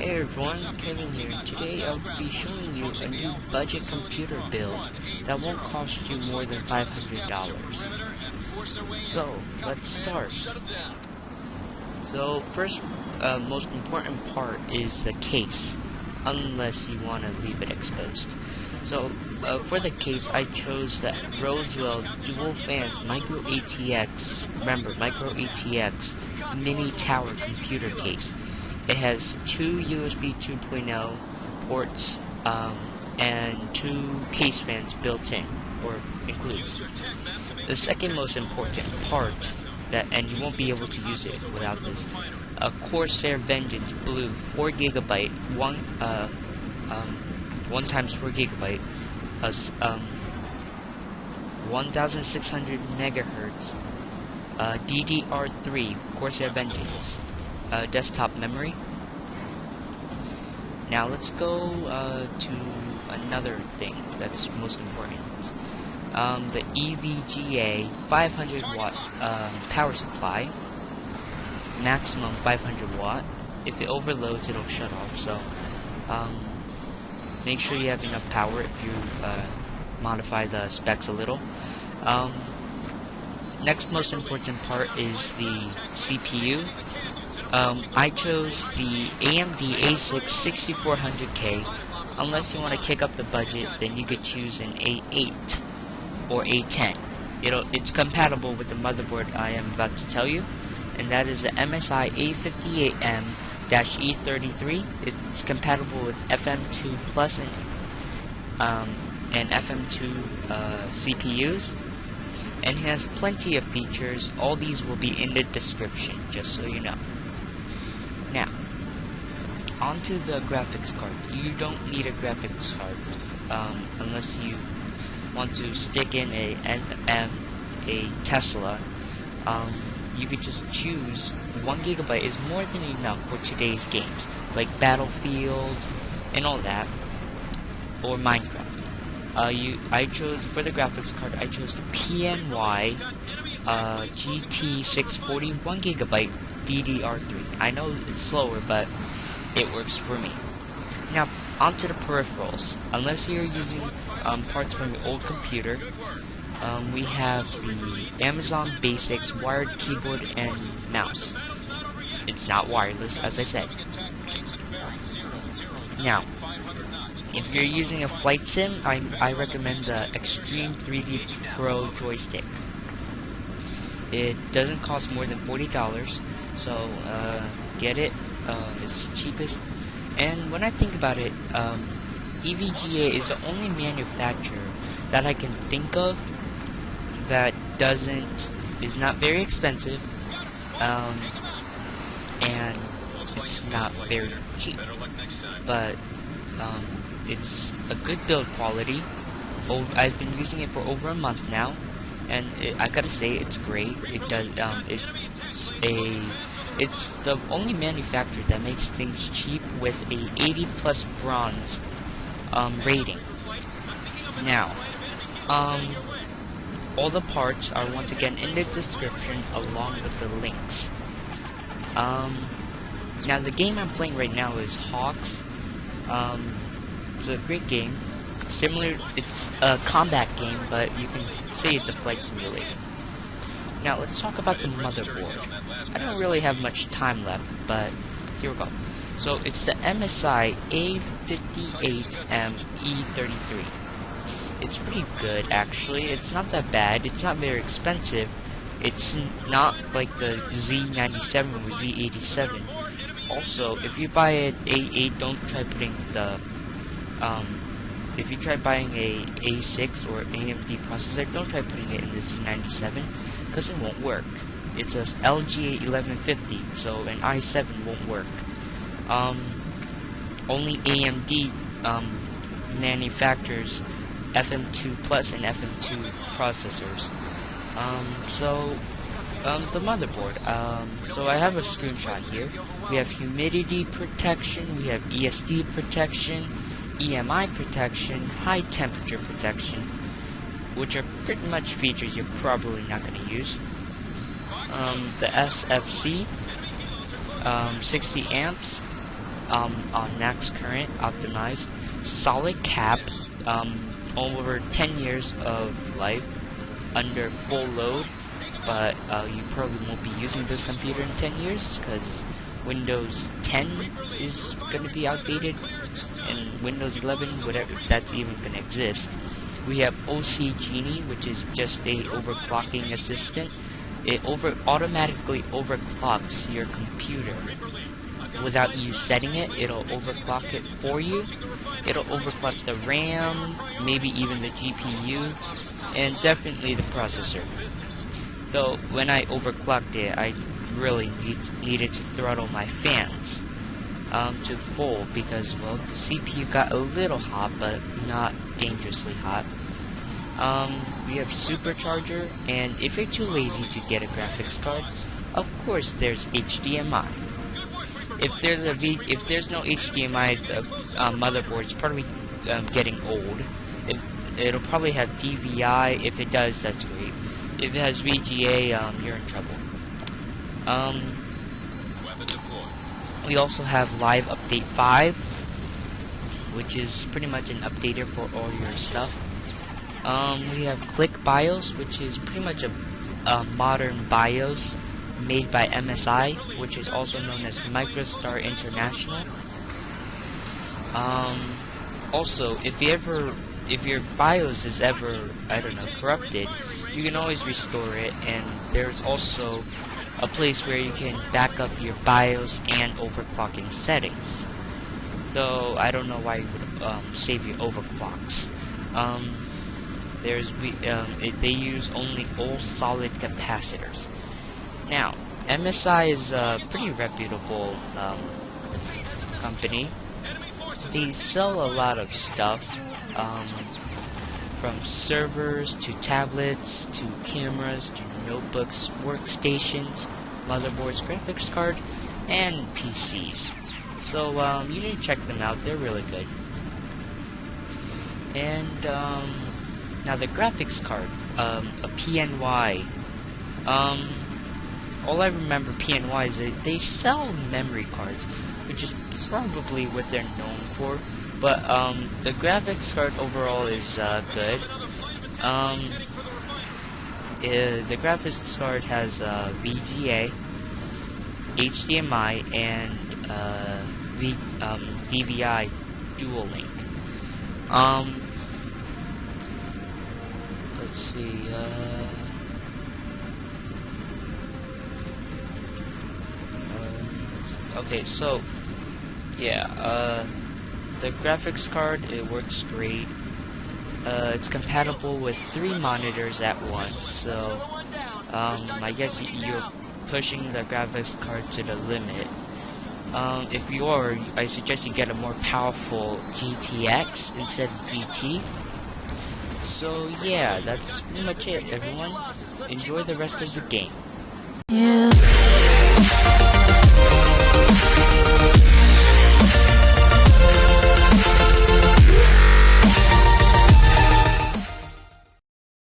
Hey everyone, Kevin here. Today I'll be showing you a new budget computer build that won't cost you more than $500. So, let's start. So, first, most important part is the case, unless you want to leave it exposed. So, for the case, I chose the Roswell Dual Fans Micro ATX, remember, Micro ATX Mini Tower Computer Case. It has two USB 2.0 ports and two case fans built in, or includes. The second most important part, and you won't be able to use it without this, a Corsair Vengeance Blue 4GB, 1 times 4GB, 1600 megahertz, DDR3 Corsair Vengeance. Desktop memory. Now let's go to another thing that's most important. The EVGA 500 watt power supply, maximum 500 watt. If it overloads, it'll shut off. So make sure you have enough power if you modify the specs a little. Next most important part is the CPU. I chose the AMD A6 6400K. Unless you want to kick up the budget, then you could choose an A8 or A10. It's compatible with the motherboard I am about to tell you, and that is the MSI A58M-E33. It's compatible with FM2 Plus and FM2 CPUs, and has plenty of features. All these will be in the description, just so you know. Now, onto the graphics card. You don't need a graphics card unless you want to stick in a Tesla. You could just choose 1GB is more than enough for today's games, like Battlefield and all that, or Minecraft. I chose for the graphics card. I chose the PNY GT640 1GB. DDR3. I know it's slower, but it works for me. Now, onto the peripherals. Unless you're using parts from your old computer, we have the Amazon Basics wired keyboard and mouse. It's not wireless, as I said. Now, if you're using a flight sim, I recommend the Extreme 3D Pro joystick. It doesn't cost more than $40. So, get it, it's the cheapest. And when I think about it, EVGA is the only manufacturer that I can think of that is not very expensive, and it's not very cheap. But, it's a good build quality. I've been using it for over a month now, and I gotta say, it's great. It does, it's the only manufacturer that makes things cheap with a 80+ bronze rating. Now, all the parts are once again in the description along with the links. Now the game I'm playing right now is Hawks. It's a great game. It's a combat game, but you can say it's a flight simulator. Now, let's talk about the motherboard. I don't really have much time left, but here we go. So, it's the MSI A58M-E33. It's pretty good, actually. It's not that bad. It's not very expensive. It's not like the Z97 or Z87. Also, if you buy an A8, don't try putting the... if you try buying a A6 or AMD processor, don't try putting it in the Z97. Because it won't work. It's a LGA 1150, so an i7 won't work. Only AMD manufactures FM2 Plus and FM2 processors. The motherboard. So I have a screenshot here. We have humidity protection, we have ESD protection, EMI protection, high temperature protection, which are pretty much features you're probably not going to use. The SFC, 60 amps, on max current optimized, solid cap, over 10 years of life under full load, but you probably won't be using this computer in 10 years because Windows 10 is going to be outdated, and Windows 11, whatever, that's even going to exist. We have OC Genie, which is just a overclocking assistant. It automatically overclocks your computer without you setting it. It'll overclock it for you. It'll overclock the RAM, maybe even the GPU, and definitely the processor. Though when I overclocked it, I really needed to throttle my fans to full because, well, the CPU got a little hot, but not dangerously hot. We have supercharger, and if you're too lazy to get a graphics card, of course there's HDMI. If there's no HDMI, the motherboard's probably getting old. It'll probably have DVI. If it does, that's great. If it has VGA, you're in trouble. We also have Live Update 5, which is pretty much an updater for all your stuff. We have Click BIOS, which is pretty much a modern BIOS made by MSI, which is also known as MicroStar International. Also, if your BIOS is ever, I don't know, corrupted, you can always restore it, and there's also a place where you can back up your BIOS and overclocking settings. So I don't know why you would save your overclocks. They use only all solid capacitors. Now, MSI is a pretty reputable company. They sell a lot of stuff, from servers to tablets to cameras to notebooks, workstations, motherboards, graphics card, and PCs. So you should check them out. They're really good. And now the graphics card, a PNY. All I remember PNY is that they sell memory cards, which is probably what they're known for. But the graphics card overall is good. The graphics card has VGA, HDMI, and DVI dual link. Let's see. Okay, so yeah, the graphics card, it works great. It's compatible with 3 monitors at once, so I guess you're pushing the graphics card to the limit. If you are, I suggest you get a more powerful GTX instead of GT. So yeah, that's pretty much it, everyone. Enjoy the rest of the game. Yeah.